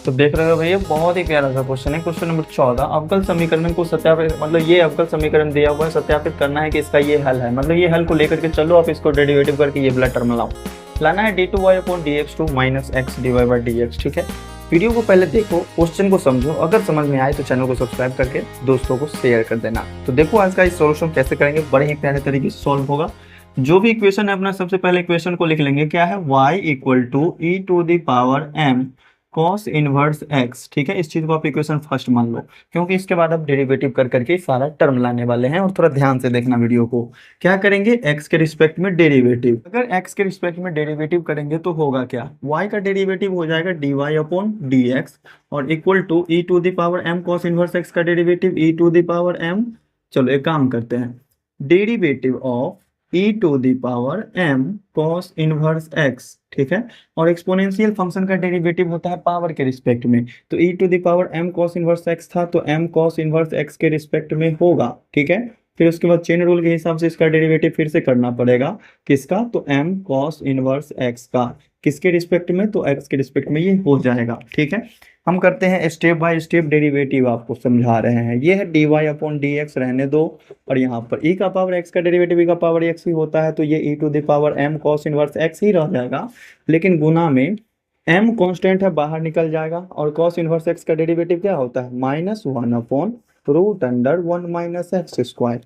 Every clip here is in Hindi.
तो देख रहे हो भैया, बहुत ही प्यारा सा क्वेश्चन है। क्वेश्चन नंबर 14, अवकल समीकरण को सत्यापित, मतलब ये अवकल समीकरण दिया हुआ है, सत्यापित करना है कि इसका ये हल है। मतलब ये हल को लेकर के चलो, आप इसको डेरिवेटिव करके ये वाला टर्म लाओ। लाना है d2y/dx2 - x dy/dx। ठीक है, वीडियो को पहले देखो, क्वेश्चन को समझो, अगर समझ में आए तो चैनल को सब्सक्राइब करके दोस्तों को शेयर कर देना। तो देखो आज का इस सॉल्यूशन कैसे करेंगे, बड़े ही प्यारे तरीके से सॉल्व होगा। जो भी इक्वेशन है अपना, सबसे पहले इक्वेशन को लिख लेंगे। क्या है? y = e⁻m cos inverse x। ठीक है, इस चीज को आप इक्वेशन फर्स्ट मान लो, क्योंकि इसके बाद आप डेरिवेटिव कर करके सारा टर्म लाने वाले हैं। और थोड़ा ध्यान से देखना वीडियो को। क्या करेंगे? x के रिस्पेक्ट में डेरिवेटिव। अगर x के रिस्पेक्ट में डेरिवेटिव करेंगे तो होगा क्या? y का डेरिवेटिव हो जाएगा dy/dx और equal to e⁻m cos inverse x का डेरिवेटिव e⁻m। चलो एक काम करते हैं, derivative of e⁻m cos inverse x। ठीक है, और एक्सपोनेंशियल फंक्शन का डेरिवेटिव होता है पावर के रिस्पेक्ट में। तो e⁻m cos इनवर्स x था, तो m cos इनवर्स x के रिस्पेक्ट में होगा। ठीक है, फिर उसके बाद चेन रूल के हिसाब से इसका डेरिवेटिव फिर से करना पड़ेगा। किसका? तो m cos इनवर्स x का। किसके रिस्पेक्ट में? तो x के रिस्पेक्ट में ये हो जाएगा। ठीक है, हम करते हैं स्टेप बाय स्टेप डेरिवेटिव, आपको समझा रहे हैं। ये है dy/dx, रहने दो। और यहाँ पर e का पावर x का डेरिवेटिव e का पावर x ही होता है, तो ये e⁻m cos इनवर्स x ही रह जाएगा। लेकिन गुना में m कांस्टेंट है, बाहर निकल जाएगा। और cos इनवर्स x का डेरिवेटिव क्या होता है? -1/√1 - x²।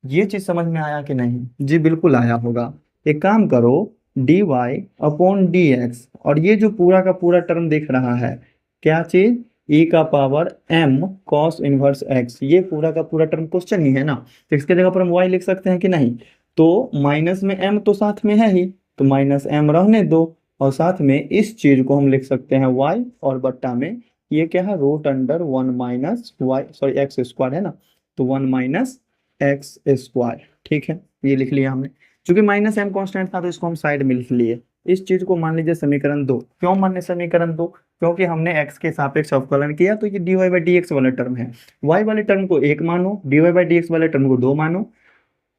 ये चीज समझ में आया कि नहीं? जी बिल्कुल आया होगा। एक काम करो, dy/dx, और ये जो पूरा का पूरा टर्म दिख रहा है, क्या चीज? e का power m cos inverse x। ये पूरा का पूरा टर्म क्वेश्चन ही है ना, तो इसके जगह पर हम y लिख सकते हैं कि नहीं? तो माइनस में m तो साथ में है ही, तो -m रहने दो। और साथ में इस चीज को हम लिख सकते हैं y, और बट्टा में ये क्या है? x² है ना, तो 1 - x²। ठीक है, ये लिख लिया हमने। चूंकि -m कांस्टेंट था तो इसको हम साइड में लिख लिए। इस चीज को मान लीजिए समीकरण 2। क्यों माने समीकरण 2? क्योंकि हमने x के सापेक्ष अवकलन किया, तो ये dy/dx वाला टर्म है। y वाले टर्म को 1 मानो, dy/dx वाले टर्म को 2 मानो,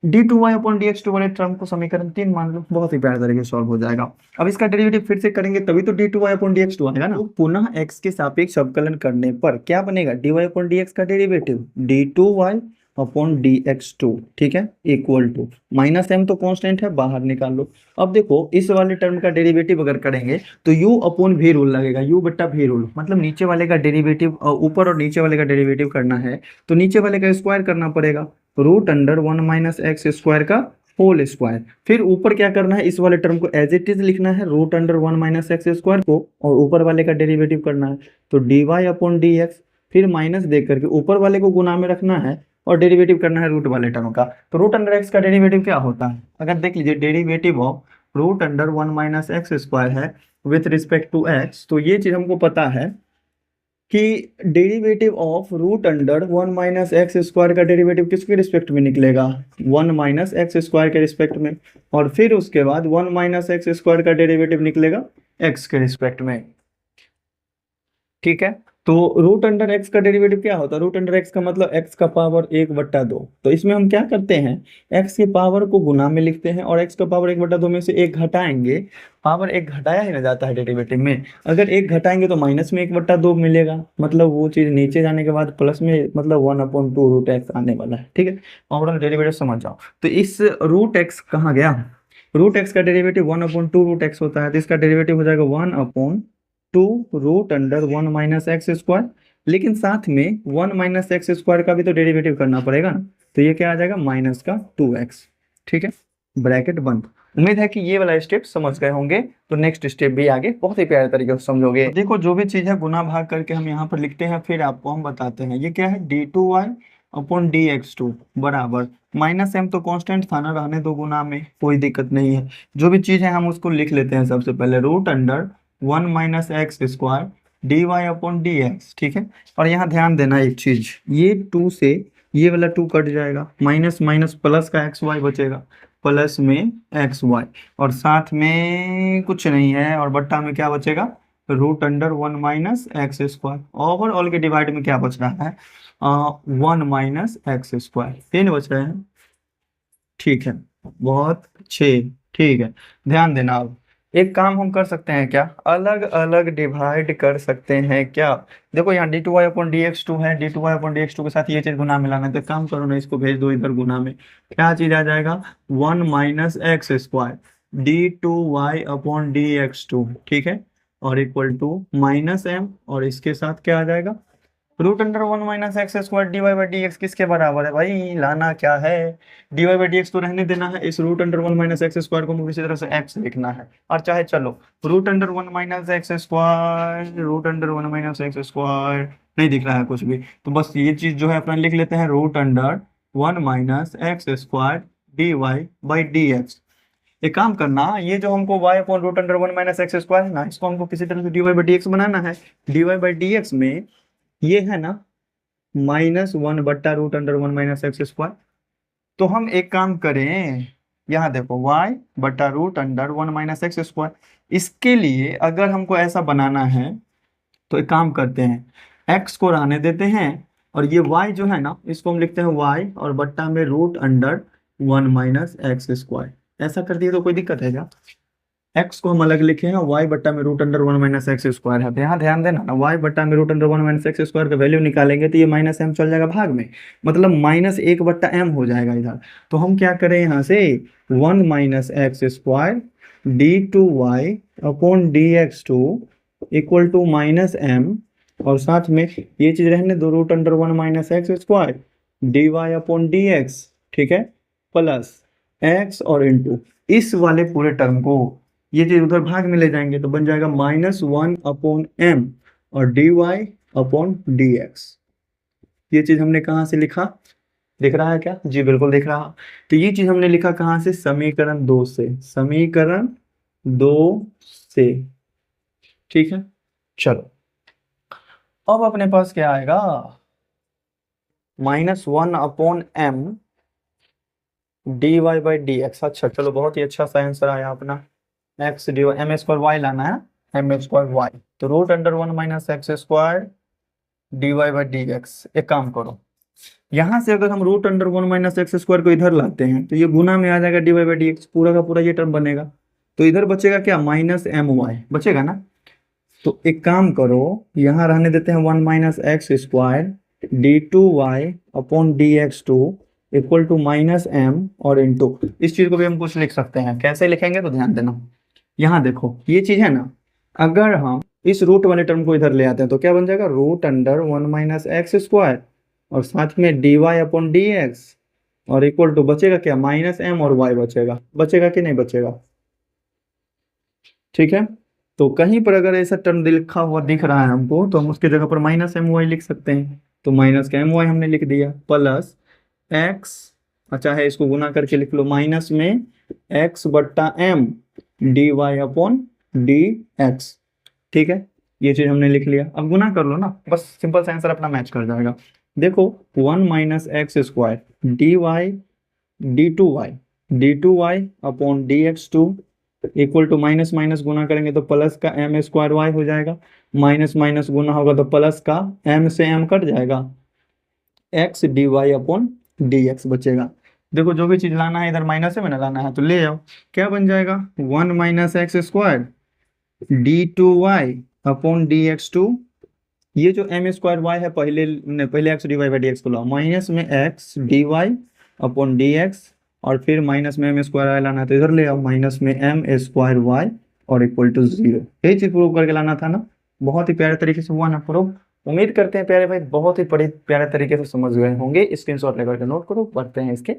d2y/dx2 वाले टर्म को समीकरण 3 मान लो। बहुत ही प्यारे तरीके से सॉल्व हो जाएगा। अब इसका डेरिवेटिव फिर से करेंगे तभी तो d2y/dx2 आएगा ना। तो पुनः x के सापेक्ष अवकलन करने पर क्या बनेगा? dy/dx का डेरिवेटिव d2y/dx2। ठीक है, इक्वल टू -m तो कांस्टेंट है, बाहर निकाल लो। अब देखो, इस वाले टर्म का डेरिवेटिव अगर करेंगे तो u/v रूल लगेगा। u/v रूल मतलब नीचे वाले का डेरिवेटिव ऊपर और नीचे वाले का डेरिवेटिव करना है तो नीचे वाले का स्क्वायर करना पड़ेगा, √1 - x² का होल स्क्वायर। फिर ऊपर क्या करना है? इस वाले टर्म को एज इट इज लिखना है, √1 - x² को, और ऊपर वाले का डेरिवेटिव करना है, तो dy/dx। फिर माइनस दे करके ऊपर वाले को गुना में रखना है और डेरिवेटिव करना है रूट वाले टर्म का। तो √x का डेरिवेटिव क्या होता है? अगर देख लीजिए, डेरिवेटिव ऑफ √1 - x² है विथ रिस्पेक्ट टू x, तो ये चीज हमको पता है कि डेरिवेटिव ऑफ √1 - x² का डेरिवेटिव किसके रिस्पेक्ट में निकलेगा? 1 - x² के रिस्पेक्ट में। और फिर उसके बाद 1 - x² का डेरिवेटिव निकलेगा x के रिस्पेक्ट में। ठीक है, तो √x का डेरिवेटिव क्या होता है? √x का मतलब x का पावर 1/2। तो इसमें हम क्या करते हैं? x के पावर को गुना में लिखते हैं और x का पावर 1/2 में से 1 घटाएंगे। पावर 1 घटाया ही ना जाता है डेरिवेटिव में। अगर 1 घटाएंगे तो माइनस में 1/2 मिलेगा, मतलब वो चीज नीचे जाने के बाद प्लस में, मतलब 1/2√x आने वाला है। ठीक है, ओवरऑल डेरिवेटिव समझ जाओ। तो इस √x कहाँ गया? √x का डेरिवेटिव 1/2√x होता है, तो इसका डेरिवेटिव हो जाएगा 1/2√1 - x²। लेकिन साथ में 1 - x² का भी तो डेरिवेटिव करना पड़ेगा ना, तो ये क्या आ जाएगा? -2x। ठीक है, ब्रैकेट बंद। उम्मीद है कि ये वाला स्टेप समझ गए होंगे। तो नेक्स्ट स्टेप भी आगे बहुत ही प्यारे तरीके से समझोगे। तो देखो, जो भी चीज है गुना भाग करके हम यहाँ पर लिखते हैं, फिर आपको हम बताते हैं। ये क्या है? d2y/dx2 बराबर -m तो कांस्टेंट था ना, रहने दो, गुना में कोई दिक्कत नहीं है। जो भी चीज है हम उसको लिख लेते हैं। सबसे पहले √1 - x² dy/dx। ठीक है, और यहाँ ध्यान देना एक चीज, ये 2 से ये वाला 2 कट जाएगा, माइनस माइनस प्लस का xy बचेगा, प्लस में xy, और साथ में कुछ नहीं है, और बट्टा में क्या बचेगा? √1 - x²। ओवरऑल के डिवाइड में क्या बच रहा है? 1 - x²। 3 बच रहे हैं। ठीक है, बहुत अच्छे। ठीक है, ध्यान देना। अब एक काम हम कर सकते हैं क्या, अलग अलग डिवाइड कर सकते हैं क्या। देखो यहाँ D two Y upon D x two है, D two Y upon D x two के साथ ये चीज गुना मिलाना है, तो एक काम करो ना, इसको भेज दो इधर गुना में, क्या चीज आ जाएगा, 1 - x² d two Y upon D x two, ठीक है, और इक्वल टू -m, और इसके साथ क्या आ जाएगा, √1 - x² dy/dx किसके बराबर है भाई, लाना क्या है, dy/dx तो रहने देना है, इस √1 - x² को मुझे इसी तरह से x लिखना है, और चाहे चलो √1 - x², √1 - x² नहीं दिख रहा है कुछ भी, तो बस ये चीज जो है अपना लिख लेते हैं, √1 - x² dy/dx। एक काम करना, ये जो हमको y अपॉन √1 - x² है ना, इसको हमको किसी तरह से dy/dx बनाना है, dy/dx में ये है ना -1/√1 - x²। तो हम एक काम करें, यहाँ देखो y/√1 - x², इसके लिए अगर हमको ऐसा बनाना है तो एक काम करते हैं, x को रहने देते हैं, और ये y जो है ना, इसको हम लिखते हैं y और बट्टा में √1 - x²। ऐसा कर दिए तो कोई दिक्कत है क्या, x को हम अलग लिखे हैं, y बट्टा में √1 - x² है, तो यहाँ ध्यान देना ना, y बट्टा में √1 - x² का वैल्यू निकालेंगे तो ये -m चल जाएगा भाग में, मतलब -1/m हो जाएगा इधर। तो हम क्या करें यहाँ से, 1 - x² d2y upon dx2 equal to -m, और साथ में ये चीज रहने दो, √1 - x² dy अपॉन dx, ठीक है, प्लस x और इंटू इस वाले पूरे टर्म को, ये चीज उधर भाग में ले जाएंगे तो बन जाएगा -1/m और dy अपॉन dx। ये चीज हमने कहाँ से लिखा, दिख रहा है क्या, जी बिल्कुल दिख रहा। तो ये चीज हमने लिखा कहाँ से, समीकरण 2 से, समीकरण 2 से, ठीक है। चलो अब अपने पास क्या आएगा, -1/m dy/dx। अच्छा चलो, बहुत ही अच्छा सा आंसर आया अपना, x dy, m² y लाना है, m²y, तो √1 - x² dy/dx। एक काम करो, यहां से अगर हम √1 - x² को इधर लाते हैं तो ये गुना में आ जाएगा dy/dx, पूरा का पूरा ये टर्म बनेगा, तो इधर बचेगा क्या, -my बचेगा ना। तो एक काम करो, यहाँ रहने देते हैं 1 - x² d2y upon dx2 equal to -m और इंटू इस चीज को भी हम कुछ लिख सकते हैं, कैसे लिखेंगे तो ध्यान देना। यहाँ देखो ये चीज है ना, अगर हम इस रूट वाले टर्म को इधर ले आते हैं तो क्या बन जाएगा, √1 - x² और साथ में dy अपॉन dx, और इक्वल टू बचेगा क्या, -m और y बचेगा, बचेगा कि नहीं बचेगा, ठीक है। तो कहीं पर अगर ऐसा टर्म लिखा हुआ दिख रहा है हमको, तो हम उसकी जगह पर -my लिख सकते हैं, तो -my हमने लिख दिया, प्लस x, अच्छा है इसको गुना करके लिख लो, माइनस में x/m dy अपॉन dx, ठीक है। ये चीज हमने लिख लिया, अब गुना कर लो ना, बस सिंपल सा आंसर अपना मैच कर जाएगा। देखो 1 - x² d2y upon dx2 equal to minus minus गुना करेंगे तो प्लस का m² y हो जाएगा, माइनस माइनस गुना होगा तो प्लस का m से m कट जाएगा, x dy अपॉन dx बचेगा। देखो जो भी चीज लाना है इधर माइनस में ना लाना है तो ले आओ, क्या बन जाएगा, 1 - x² d2y अपॉन dx2, ये जो m² है पहले x dy/dx को लाओ, माइनस में x dy अपॉन dx, और फिर माइनस में m² लाना है तो इधर ले आओ, माइनस में m² y और इक्वल टू 0। यही चीज प्रूव करके लाना था ना, बहुत ही प्यारे तरीके से हुआ ना प्रूव। उम्मीद करते हैं प्यारे भाई बहुत ही बड़े प्यारे तरीके से समझ गए होंगे, स्क्रीनशॉट लेकर के नोट करो, बढ़ते हैं इसके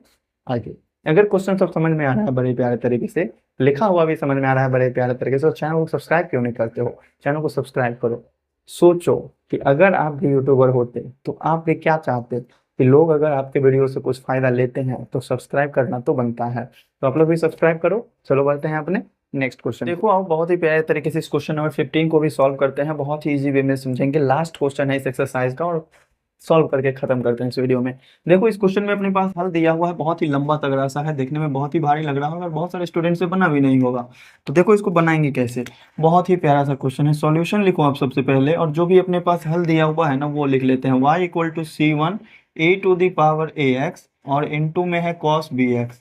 आगे। अगर क्वेश्चन सब समझ में आ रहा है बड़े प्यारे तरीके से, लिखा हुआ भी समझ में आ रहा है बड़े प्यारे तरीके से, तो चैनल को सब्सक्राइब क्यों नहीं करते हो, चैनल को सब्सक्राइब करो। सोचो कि अगर आप भी यूट्यूबर होते तो आप भी क्या चाहते कि लोग अगर आपके वीडियो से कुछ फायदा लेते हैं, तो सब्सक्राइब करना तो बनता है, तो आप लोग भी सब्सक्राइब करो। चलो बढ़ते हैं अपने नेक्स्ट क्वेश्चन। देखो आप बहुत ही प्यारे तरीके से इस क्वेश्चन नंबर 15 को भी सॉल्व करते हैं, बहुत ही इजी वे में समझेंगे, लास्ट क्वेश्चन है इस एक्सरसाइज का, और सॉल्व करके खत्म करते हैं इस वीडियो में। देखो इस क्वेश्चन में अपने पास हल दिया हुआ है, बहुत ही लंबा तगड़ा सा है, देखने में बहुत ही भारी लग रहा होगा और बहुत सारे स्टूडेंट से बना भी नहीं होगा। तो देखो इसको बनाएंगे कैसे, बहुत ही प्यारा सा क्वेश्चन है। सॉल्यूशन लिखो आप सबसे पहले, और जो भी अपने पास हल दिया हुआ है ना वो लिख लेते हैं। y equal to c1 a to the power ax, और इनटू में है cos bx,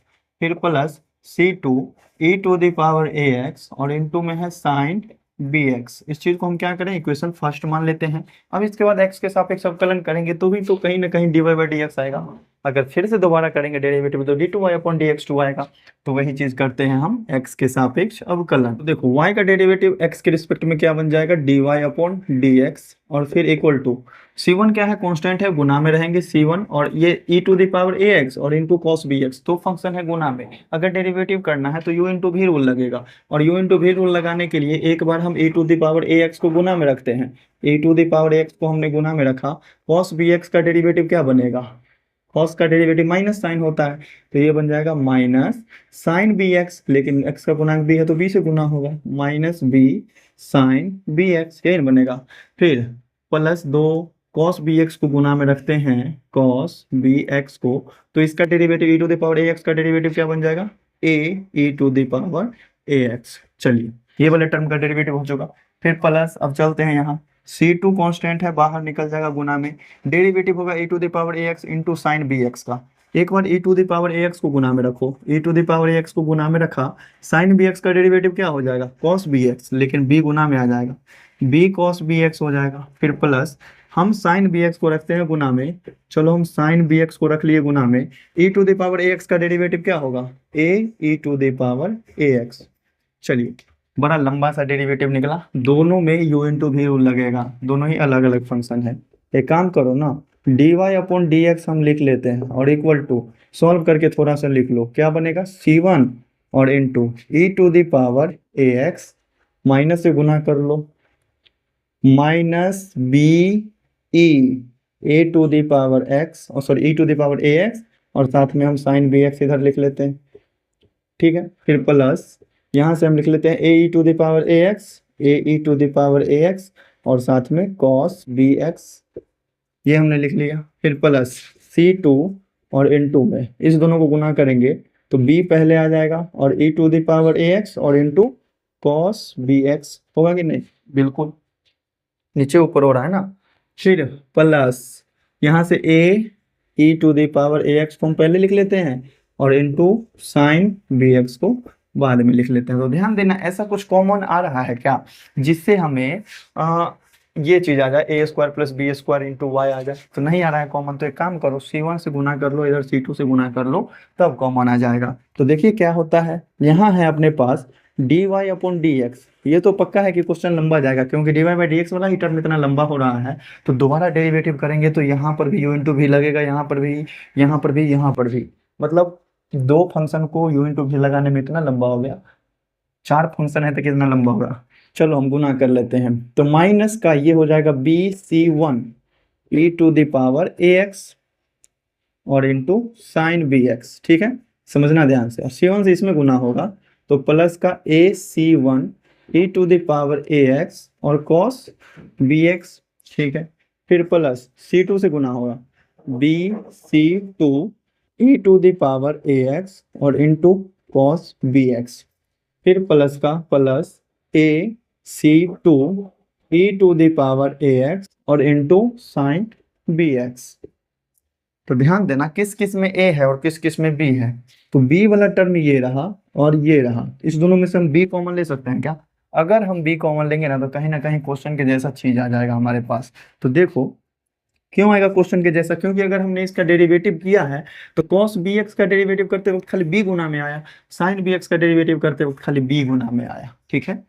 फिर plus c two E to the power A x और इनटू में है साइन बी एक्स। इस चीज को हम क्या करें, इक्वेशन फर्स्ट मान लेते हैं। अब इसके बाद एक्स के सापेक्ष अवकलन करेंगे तो भी तो कहीं ना कहीं d Y by D x आएगा। अगर फिर से दोबारा करेंगे डेरिवेटिव तो d two Y upon D x two आएगा। तो वही चीज करते हैं हम एक्स के सापेक्ष अवकलन। तो देखो y का डेरिवेटिव x के रिस्पेक्ट में क्या बन जाएगा, d Y upon D x और फिर इक्वल टू c1 क्या है, कांस्टेंट है, गुना में रहेंगे c1 और ये e to the power ax और इनटू cos bx तो फंक्शन है गुना में। अगर डेरिवेटिव करना है तो u इंटू भी रूल लगेगा और u इंटू भी रूल लगाने के लिए एक बार हम e to the power ax को गुना में रखते हैं। e to the power ax को हमने गुना में रखा, cos bx का डेरिवेटिव क्या बनेगा, cos का डेरिवेटिव माइनस साइन होता है तो ये बन जाएगा माइनस साइन बी एक्स, लेकिन x का गुणांक b है तो b से गुना होगा, minus b sine B x यही बनेगा। फिर प्लस 2 cos bx को गुना में रखते हैं cos bx को, तो इसका derivative e to the power ax का डेरिवेटिव क्या बन जाएगा, a e to the power ax। चलिए ये वाले टर्म का डेरिवेटिव हो चुका। फिर प्लस, अब चलते हैं यहाँ c2 कांस्टेंट है, बाहर निकल जाएगा गुना में, डेरिवेटिव होगा e to the power ax into sine bx का। एक बार e to the power ax को गुना में रखो, e to the power ax को गुना में रखा, साइन bx का डेरिवेटिव क्या हो जाएगा, cos bx, लेकिन b गुना में आ जाएगा, b cos bx हो जाएगा। फिर प्लस हम साइन bx को रखते हैं गुना में, चलो हम साइन bx को रख लिए गुना में, e to the power ax का डेरिवेटिव क्या होगा, a e to the power ax। चलिए बड़ा लंबा सा डेरिवेटिव निकला, दोनों में u इंटू भी रूल लगेगा, दोनों ही अलग अलग फंक्शन है। एक काम करो ना, d Y upon D x हम लिख लेते हैं और इक्वल टू सॉल्व करके थोड़ा सा लिख लो, क्या बनेगा c1 और into E to the power A X, minus से गुना कर लो, minus B E A to the power X और sorry E to the power A x और साथ में हम साइन बी एक्स इधर लिख लेते हैं, ठीक है। फिर प्लस यहाँ से हम लिख लेते हैं A E to the power A X, A E to the power A x और साथ में कॉस बी एक्स, ये हमने लिख लिया। फिर प्लस c2 और इनटू में इस दोनों को गुना करेंगे तो b पहले आ जाएगा और e to the power ax और इनटू कॉस bx होगा कि नहीं, बिल्कुल नीचे ऊपर हो रहा है ना। फिर प्लस यहाँ से a e to the power ax को हम पहले लिख लेते हैं और इनटू साइन bx को बाद में लिख लेते हैं। तो ध्यान देना, ऐसा कुछ कॉमन आ रहा है क्या जिससे हमें ये चीज आ जाए A square plus B square into Y आ जाए, तो नहीं आ रहा है कॉमन। तो एक काम करो, c1 से गुना कर लो, इधर c2 से गुना कर लो, तब कॉमन आ जाएगा। तो देखिए क्या होता है, यहाँ है अपने पास D Y upon D X, ये तो पक्का है कि क्वेश्चन लंबा जाएगा क्योंकि D Y by D X वाला ही टर्म इतना लंबा हो रहा है। तो दोबारा डेरिवेटिव करेंगे तो यहाँ पर भी यू इंटू भी लगेगा, यहाँ पर भी, यहाँ पर भी, यहाँ पर भी, मतलब दो फंक्शन को यू इंटू भी लगाने में इतना लंबा हो गया, 4 फंक्शन है तो कितना लंबा होगा। चलो हम गुना कर लेते हैं, तो माइनस का ये हो जाएगा b c one E to the power A x और इंटू साइन बी एक्स, ठीक है, समझना ध्यान से। और c1 से इसमें गुना होगा तो प्लस का A C one E to the power A x और कॉस बी एक्स, ठीक है। फिर प्लस c2 से गुना होगा B C two E to the power A x और इंटू कॉस बी एक्स। फिर प्लस का plus A C two E to the power A x और इंटू साइन बी एक्स। तो ध्यान देना किस किस में a है और किस किस में b है। तो b वाला टर्म ये रहा और ये रहा, इस दोनों में से हम b कॉमन ले सकते हैं क्या? अगर हम b कॉमन लेंगे ना कहीं क्वेश्चन के जैसा चीज आ जाएगा हमारे पास। तो देखो क्यों आएगा क्वेश्चन के जैसा, क्योंकि अगर हमने इसका डेरिवेटिव किया है तो cos bx का डेरिवेटिव करते वक्त खाली b गुना में आया, sin bx का डेरिवेटिव करते वक्त खाली b गुना में आया, ठीक है।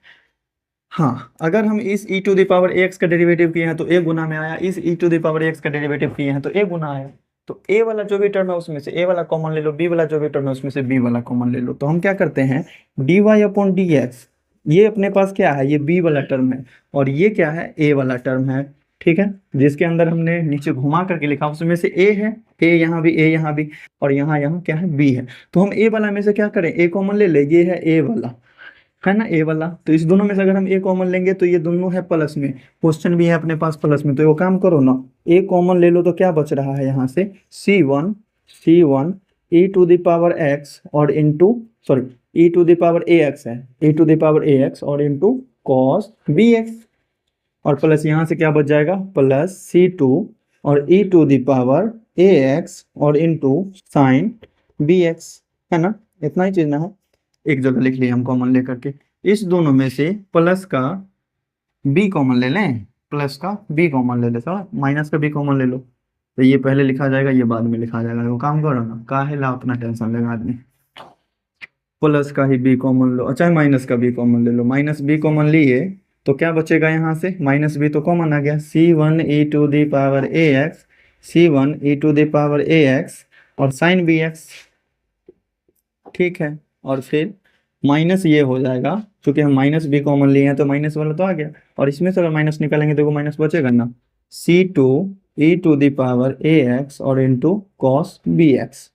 हाँ, अगर हम इस e to the power ax का डेरिवेटिव किए हैं तो a गुना में आया, इस e to the power ax का डेरिवेटिव किए हैं तो a गुना आया। तो a वाला जो भी टर्म है उसमें से a वाला कॉमन ले लो, b वाला जो भी टर्म है उसमें से b वाला कॉमन ले लो। तो हम क्या करते हैं, dy अपॉन dx, ये अपने पास क्या है, ये b वाला टर्म है और ये क्या है, a वाला टर्म है, ठीक है, जिसके अंदर हमने नीचे घुमा करके लिखा उसमें से a है, a यहाँ भी, a यहाँ भी और यहाँ यहाँ क्या है, b है। तो हम a वाला में से क्या करें, a कॉमन ले ले, ये है a वाला, है ना, a वाला। तो इस दोनों में से अगर हम a कॉमन लेंगे तो ये दोनों है प्लस में, क्वेश्चन भी है अपने पास प्लस में, तो वो काम करो ना, a कॉमन ले लो तो क्या बच रहा है यहाँ से, c1 e to the power x और into sorry e to the power ax है, e to the power ax और इंटू कॉस bx और प्लस यहाँ से क्या बच जाएगा, प्लस c2 और e to the power ax और इंटू साइन bx, है ना, इतना ही चीज ना है। एक जगह लिख लिया हम कॉमन लेकर के। इस दोनों में से प्लस का बी कॉमन ले लें, प्लस का बी कॉमन ले ले, थोड़ा माइनस का बी कॉमन ले लो, तो ये पहले लिखा जाएगा, ये बाद में लिखा जाएगा। वो काम करो ना, काहे ला अपना टेंशन लेगा आदमी। प्लस का ही बी कॉमन लो, अच्छा माइनस का बी कॉमन ले लो। माइनस बी कॉमन लिए तो क्या बचेगा यहाँ से, माइनस बी तो कॉमन आ गया, c1 e⁻⁴ c1 e⁻⁴ और साइन बी एक्स, ठीक है। और फिर माइनस ये हो जाएगा, क्योंकि हम माइनस बी कॉमन लिए हैं तो माइनस वाला तो आ गया, और इसमें से अगर माइनस निकालेंगे तो वो माइनस बचेगा ना, c2 e⁻⁴ और इंटू कॉस बी एक्स।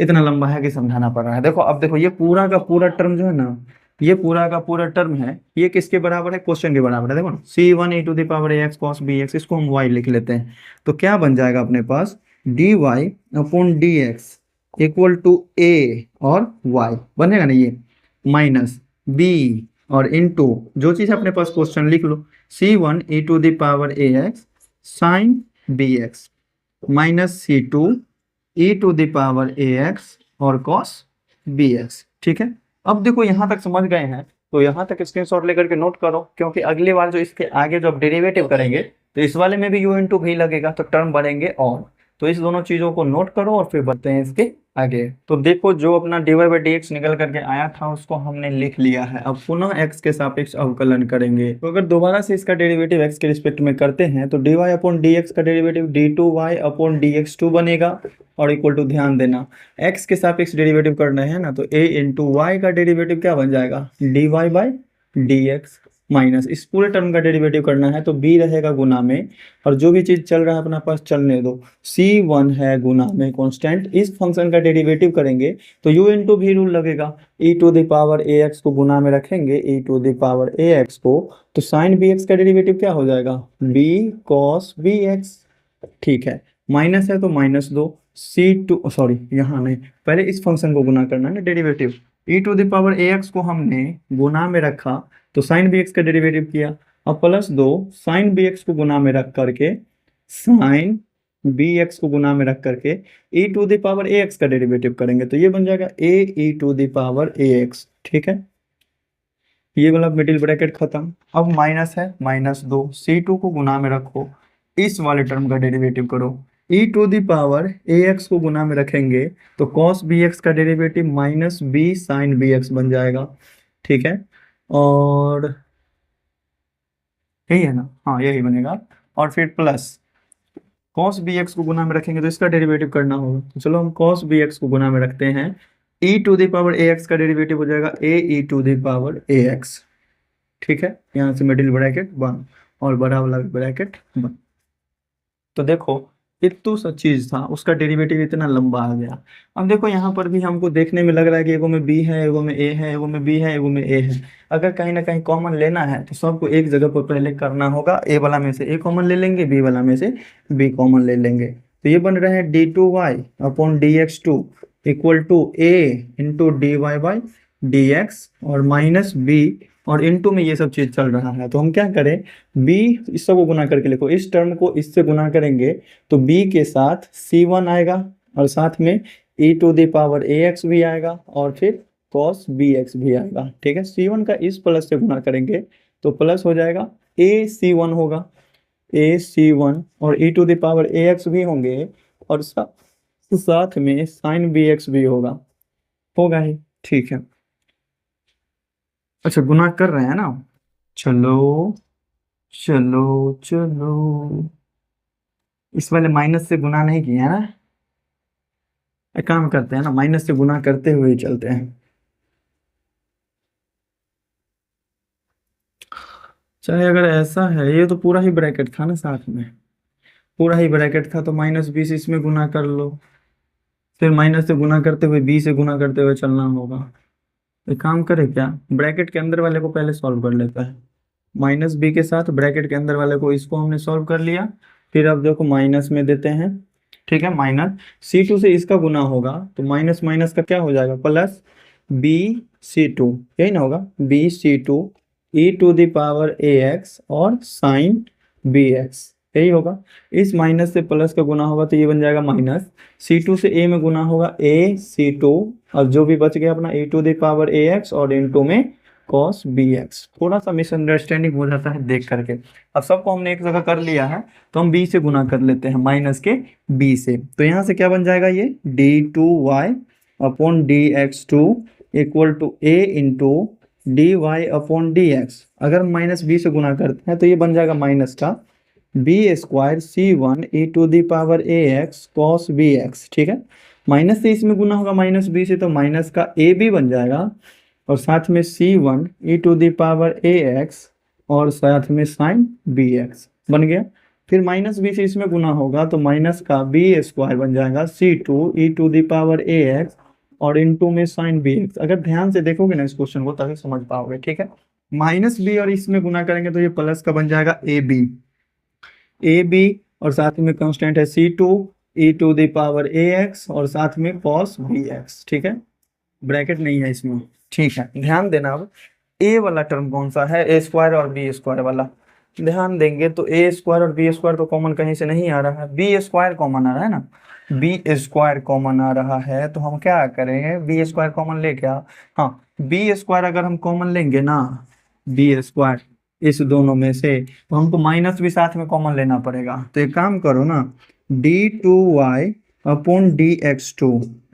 इतना लंबा है कि समझाना पड़ रहा है। देखो अब देखो, ये पूरा का पूरा टर्म जो है ना, ये पूरा का पूरा टर्म है, ये किसके बराबर है, क्वेश्चन के बराबर है। देखो ना, c1 e⁻⁴ cos bx, इसको हम y लिख लेते हैं, तो क्या बन जाएगा अपने पास, dy/dx इक्वल टू a और y बनेगा ना, ये माइनस b और इनटू जो चीज अपने पास क्वेश्चन लिख लो, c1 e⁻⁴ sin bx minus c2 e⁻⁴ और cos bx, ठीक है। अब देखो यहाँ तक समझ गए हैं, तो यहाँ तक स्क्रीनशॉट लेकर के नोट करो, क्योंकि अगली बार जो इसके आगे जो डेरिवेटिव करेंगे तो इस वाले में भी u इंटू भी लगेगा, तो टर्म बढ़ेंगे। और तो इस दोनों चीजों को नोट करो और फिर बढ़ते हैं इसके आगे। तो देखो जो अपना dy/dx निकल करके आया था उसको हमने लिख लिया है। अब पुनः x के सापेक्ष अवकलन करेंगे, तो अगर दोबारा से इसका डेरिवेटिव x के रिस्पेक्ट में करते हैं तो dy/dx का डेरिवेटिव d2y/dx2 बनेगा, और इक्वल टू, ध्यान देना x के सापेक्ष डेरिवेटिव करना है ना, तो a इंटू वाई का डेरिवेटिव क्या बन जाएगा, dy/dx माइनस इस पूरे टर्म का डेरिवेटिव करना है तो b रहेगा गुना में, और जो भी चीज चल रहा है अपना पास चलने दो, c1 है गुना में कांस्टेंट, इस फंक्शन का डेरिवेटिव करेंगे तो u इंटू भी रूल लगेगा, e⁻⁴ को गुना में रखेंगे, e⁻⁴ को, तो साइन bx का डेरिवेटिव क्या हो जाएगा, b cos bx, ठीक है। माइनस है तो माइनस दो, c2 सॉरी यहाँ नहीं, पहले इस फंक्शन को गुना करना है ना, डेरिवेटिव e⁻⁴ को हमने गुना में रखा तो साइन bx का डेरिवेटिव किया, अब प्लस दो साइन bx को गुना में रख करके, साइन bx को गुना में रख करके e⁻⁴ का डेरिवेटिव करेंगे, तो ये बन जाएगा a e⁻⁴, ठीक है। ये वाला मिडिल ब्रैकेट खत्म। अब माइनस है, माइनस दो, c2 को गुना में रखो, इस वाले टर्म का डेरिवेटिव करो, e⁻⁴ को गुना में रखेंगे तो cos bx का derivative minus b sin bx बन जाएगा, ठीक है। और यही है ना, हाँ यही बनेगा। और फिर प्लस cos bx को गुना में रखेंगे तो इसका डेरिवेटिव करना होगा, तो चलो हम cos bx को गुना में रखते हैं, e⁻⁴ का डेरिवेटिव हो जाएगा a e⁻⁴, ठीक है। यहाँ से मिडिल ब्रैकेट बंद और बड़ा वाला ब्रैकेट बंद। तो देखो इतू सा चीज था, उसका डेरिवेटिव इतना लंबा आ गया। अब देखो यहाँ पर भी हमको देखने में लग रहा है कि एगो में b है, एगो में a है, एगो में b है, एगो में a है। अगर कहीं ना कहीं कॉमन लेना है तो सबको एक जगह पर पहले करना होगा, a वाला में से a कॉमन ले लेंगे, b वाला में से b कॉमन ले लेंगे, तो ये बन रहे हैं d2y/dx2 equal to a into dy/dx और माइनस b, और इनटू में ये सब चीज चल रहा है, तो हम क्या करें, b इस सब को गुना करके लिखो, इस टर्म को इससे गुना करेंगे तो b के साथ c1 आएगा और साथ में e⁻⁴ भी आएगा और फिर cos bx भी आएगा, ठीक है। c1 का इस प्लस से गुना करेंगे तो प्लस हो जाएगा ac1 होगा, ac1 और e⁻⁴ भी होंगे और साथ में sin bx भी होगा ही, ठीक है। अच्छा गुना कर रहे हैं ना, चलो चलो चलो, इस वाले माइनस से गुना नहीं किया है ना, एक काम करते हैं ना, माइनस से गुना करते हुए ही चलते हैं। चाहे अगर ऐसा है, ये तो पूरा ही ब्रैकेट था ना, साथ में पूरा ही ब्रैकेट था, तो माइनस 20 इसमें गुना कर लो, फिर माइनस से गुना करते हुए बी से गुना करते हुए चलना होगा। एक काम करे क्या, ब्रैकेट के अंदर वाले को पहले सॉल्व कर लेता है, माइनस बी के साथ ब्रैकेट के अंदर वाले को, इसको हमने सॉल्व कर लिया, फिर अब देखो माइनस में देते हैं, ठीक है। माइनस c2 से इसका गुना होगा तो माइनस माइनस का क्या हो जाएगा, प्लस bc2, यही ना होगा, bc2 e⁻⁴ और साइन bx, यही होगा। इस माइनस से प्लस का गुना होगा तो ये बन जाएगा माइनस, c2 से a में गुना होगा ac2 और जो भी बच गया अपना e to the power ax और इनटू में cos bx। थोड़ा सा मिसअंडरस्टैंडिंग हो जाता है देख करके। अब सबको हमने एक जगह कर लिया है तो हम b से गुना कर लेते हैं माइनस के b से। तो यहाँ से क्या बन जाएगा ये d2y upon dx2 equal to a into dy upon dx। अगर हम माइनस b से गुना करते हैं तो ये बन जाएगा माइनस का b square c1 e to the power ax cos bx। ठीक है, माइनस से इसमें गुना होगा माइनस b से तो माइनस का ए बी बन जाएगा और साथ में c1 e to the power ax और साथ में साइन bx बन गया। फिर माइनस b से इसमें गुना होगा तो माइनस का बी स्क्वायर बन जाएगा c2 e to the power ax और इनटू में साइन bx। अगर ध्यान से देखोगे ना इस क्वेश्चन को तभी समझ पाओगे। ठीक है, माइनस बी और इसमें गुना करेंगे तो ये प्लस का बन जाएगा ए बी और साथ में कांस्टेंट है c2 e to the power ax और साथ में cos bx। ठीक है, ब्रैकेट नहीं है इसमें। ठीक है, ध्यान देना। अब ए वाला टर्म कौन सा है, ए स्क्वायर और बी स्क्वायर वाला। ध्यान देंगे तो ए स्क्वायर और बी स्क्वायर तो कॉमन कहीं से नहीं आ रहा है, बी स्क्वायर कॉमन आ रहा है ना, बी स्क्वायर कॉमन आ रहा है तो हम क्या करेंगे बी स्क्वायर कॉमन लेके आ। हाँ, बी स्क्वायर अगर हम कॉमन लेंगे ना, बी स्क्वायर इस दोनों में से, तो हमको माइनस भी साथ में कॉमन लेना पड़ेगा। तो एक काम करो ना, d2y upon dx2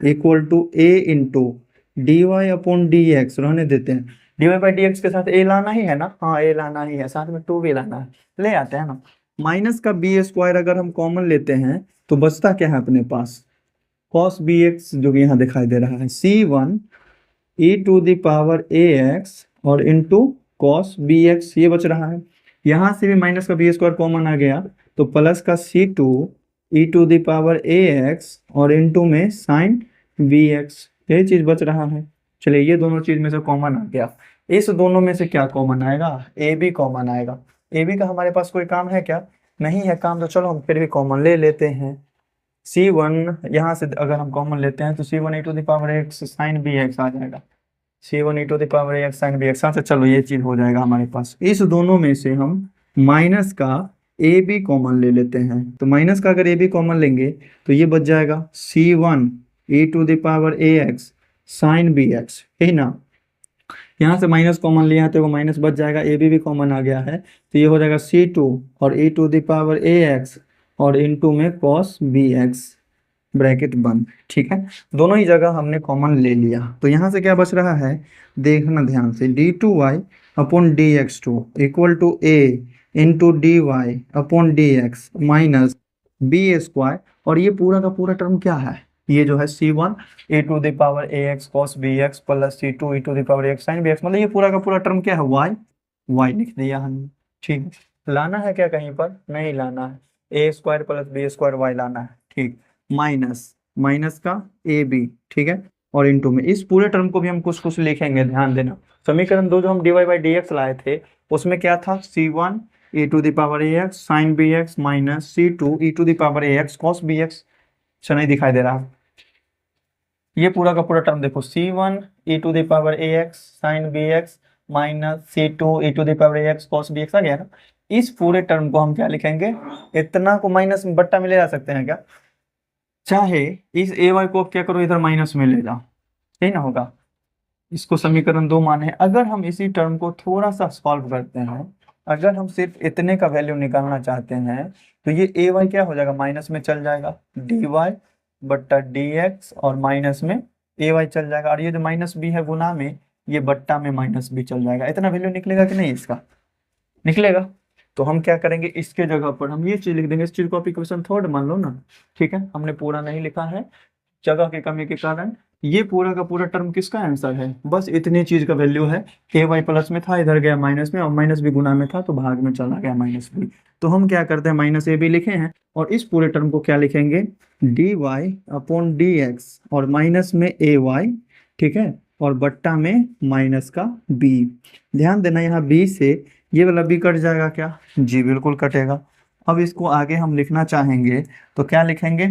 equal to a into dy upon dx रहने देते हैं। dy बाई dx के साथ a लाना ही है ना, हाँ a लाना ही है, साथ में 2 भी लाना है, ले आते हैं ना। माइनस का बी स्क्वायर अगर हम कॉमन लेते हैं तो बचता क्या है अपने पास, cos bx जो कि यहाँ दिखाई दे रहा है c1 e to the power ax और इंटू cos bx ये बच रहा है। यहाँ से भी माइनस का बी स्क्वायर कॉमन आ गया तो प्लस का c2 e to the power ax और इनटू में साइन bx यही चीज बच रहा है। चलिए ये दोनों चीज में से कॉमन आ गया, इस दोनों में से क्या कॉमन आएगा, ए बी कॉमन आएगा। ए बी का हमारे पास कोई काम है क्या, नहीं है काम, तो चलो हम फिर भी कॉमन ले लेते हैं। c1 यहाँ से अगर हम कॉमन लेते हैं तो c1 e to the power x sine bx आ जाएगा, c1 e to the power x sine bx। अच्छा चलो ये चीज हो जाएगा हमारे पास। इस दोनों में से हम माइनस का ए बी कॉमन ले लेते हैं, तो माइनस का अगर ए बी कॉमन लेंगे तो ये बच जाएगा c1 e to the power ax sine bx, यही ना। यहाँ से माइनस कॉमन लिया है तो वो माइनस बच जाएगा, ए बी भी कॉमन आ गया है तो ये हो जाएगा c2 और e to the power ax और इनटू में cos bx ब्रैकेट बंद। ठीक है, दोनों ही जगह हमने कॉमन ले लिया। तो यहाँ से क्या बच रहा है देखना ध्यान से, d2y upon dx2 equal to a into dy upon dx minus b square और ये पूरा का पूरा टर्म क्या है, ये जो है c1 e to the power ax cos bx plus c2 e to the power ax sin bx, मतलब ये पूरा का पूरा टर्म क्या है y लिख दिया हमने। ठीक है, लाना है क्या कहीं पर, नहीं लाना है, A square plus B square Y लाना है। ठीक, माइनस माइनस का ए बी, ठीक है, और इनटू में इस पूरे टर्म को भी हम कुछ कुछ लिखेंगे। ध्यान देना, समीकरण 2 जो हम dy बाई dx लाए थे उसमें क्या था, c1 e to the power ax sin bx minus c2 e to the power ax cos bx। अच्छा नहीं दिखाई दे रहा, ये पूरा का पूरा टर्म देखो, c1 e to the power ax sin bx minus c2 e to the power ax cos bx आ गया ना। इस पूरे टर्म को हम क्या लिखेंगे, इतना को माइनस बट्टा में ले जा सकते हैं क्या, चाहे इस ए वाई को क्या करो इधर माइनस में ले जाओ, यही ना होगा। इसको समीकरण 2 माने। अगर हम इसी टर्म को थोड़ा सा सॉल्व करते हैं, अगर हम सिर्फ इतने का वैल्यू निकालना चाहते हैं तो ये ए वाई क्या हो जाएगा, माइनस में चल जाएगा, डी वाई बट्टा डी एक्स और माइनस में ए वाई चल जाएगा, और ये जो माइनस बी है गुना में, ये बट्टा में माइनस बी चल जाएगा। इतना वैल्यू निकलेगा कि नहीं, इसका निकलेगा। तो हम क्या करेंगे, इसके जगह पर हम ये चीज लिख देंगे, इस चीज को आप इक्वेशन 3 मान लो ना। ठीक है, हमने पूरा नहीं लिखा है जगह की कमी के कारण। ये पूरा का पूरा टर्म किसका आंसर है, बस इतनी चीज का वैल्यू है। ए वाई प्लस में था, इधर गया माइनस में, और माइनस भी गुना में था तो भाग में चला गया माइनस बी। तो हम क्या करते हैं, माइनस ए बी लिखे हैं और इस पूरे टर्म को क्या लिखेंगे, d Y upon D x और माइनस में ए वाई, ठीक है, और बट्टा में माइनस का बी। ध्यान देना यहाँ बी से ये वाला बी कट जाएगा क्या, जी बिल्कुल कटेगा। अब इसको आगे हम लिखना चाहेंगे तो क्या लिखेंगे,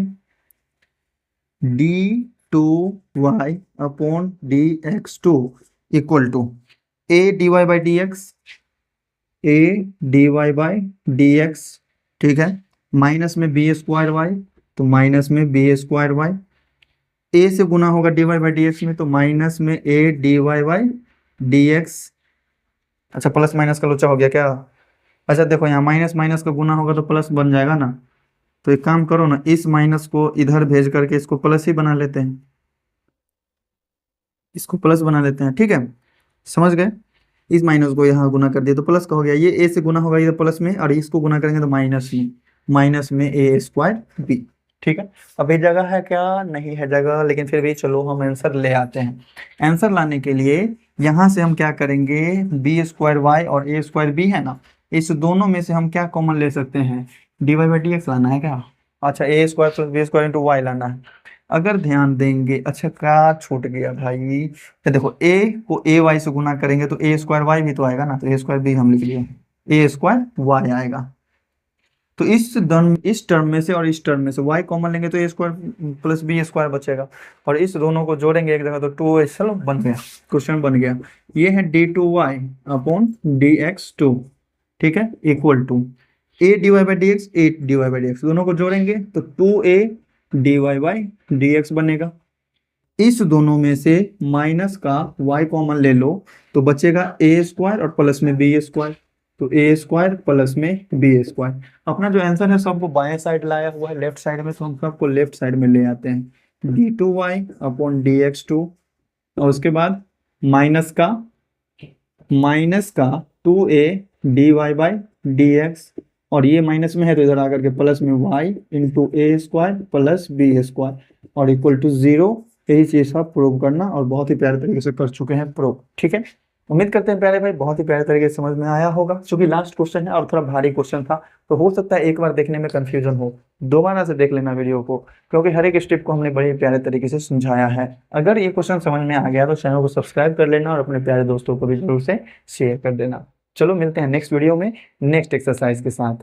d two Y upon D x two equal to a d Y by D x, a d Y by D x, ठीक है, माइनस में बी स्क्वायर वाई तो माइनस में बी स्क्वायर वाई, ए से गुना होगा dy बाई डी एक्स में, तो माइनस में ए dy बाई डी एक्स। अच्छा प्लस माइनस का लोचा हो गया क्या? अच्छा देखो यहाँ माइनस माइनस का गुना होगा तो प्लस बन जाएगा ना, तो एक काम करो ना, इस माइनस को इधर भेज करके इसको प्लस ही बना लेते हैं, इसको प्लस बना लेते हैं, ठीक है, समझ गए। इस माइनस को यहाँ गुना कर दिया तो प्लस का हो गया, ये ए से गुना होगा इधर प्लस में, और इसको गुना करेंगे तो माइनस में ए स्क्वायर बी। ठीक है, अभी जगह है क्या? नहीं है जगह, लेकिन फिर भी चलो हम आंसर ले आते हैं। आंसर लाने के लिए यहाँ से हम क्या करेंगे, बी स्क्वायर वाई और ए स्क्वायर बी है ना, इस दोनों में से हम क्या कॉमन ले सकते हैं, D Y by D X लाना है क्या? अच्छा A square plus B square into Y लाना है। अगर ध्यान देंगे, अच्छा क्या छूट गया भाई, ये देखो ए को ए वाई से गुना करेंगे तो ए स्क्वायर वाई भी तो आएगा ना, तो ए स्क्वायर बी हम लिख लिए, ए स्क्वायर वाई आएगा। तो इस टर्म में से और इस टर्म में से y कॉमन लेंगे तो ए स्क्वायर प्लस बी स्क्वायर बचेगा, और इस दोनों को जोड़ेंगे एक जगह तो 2 चलो बन गया, क्वेश्चन बन गया। ये है d2y अपॉन dx2, ठीक है, equal to a dy by D x, a d Y by D x, दोनों को जोड़ेंगे तो 2a dy बाई dx बनेगा। इस दोनों में से माइनस का y कॉमन ले लो तो बचेगा ए स्क्वायर और प्लस में बी स्क्वायर, तो ए स्क्वायर प्लस में बी स्क्वायर। अपना जो आंसर है सबको बाएं साइड लाया हुआ है लेफ्ट साइड में, तो हम सबको लेफ्ट साइड में ले आते हैं, d2y अपॉन dx2, और उसके बाद माइनस का 2a dy बाई dx, और ये माइनस में है तो इधर आकर के प्लस में y इंटू ए स्क्वायर प्लस बी स्क्वायर और इक्वल टू 0। यही चीज आप प्रूव करना, और बहुत ही प्यारे तरीके से कर चुके हैं प्रूव, ठीक है। उम्मीद करते हैं प्यारे भाई बहुत ही प्यारे तरीके से समझ में आया होगा। क्योंकि लास्ट क्वेश्चन है और थोड़ा भारी क्वेश्चन था, तो हो सकता है एक बार देखने में कंफ्यूजन हो, दोबारा से देख लेना वीडियो को, क्योंकि हर एक स्टेप को हमने बड़े प्यारे तरीके से समझाया है। अगर ये क्वेश्चन समझ में आ गया तो चैनल को सब्सक्राइब कर लेना और अपने प्यारे दोस्तों को भी जरूर से शेयर कर देना। चलो मिलते हैं नेक्स्ट वीडियो में नेक्स्ट एक्सरसाइज के साथ।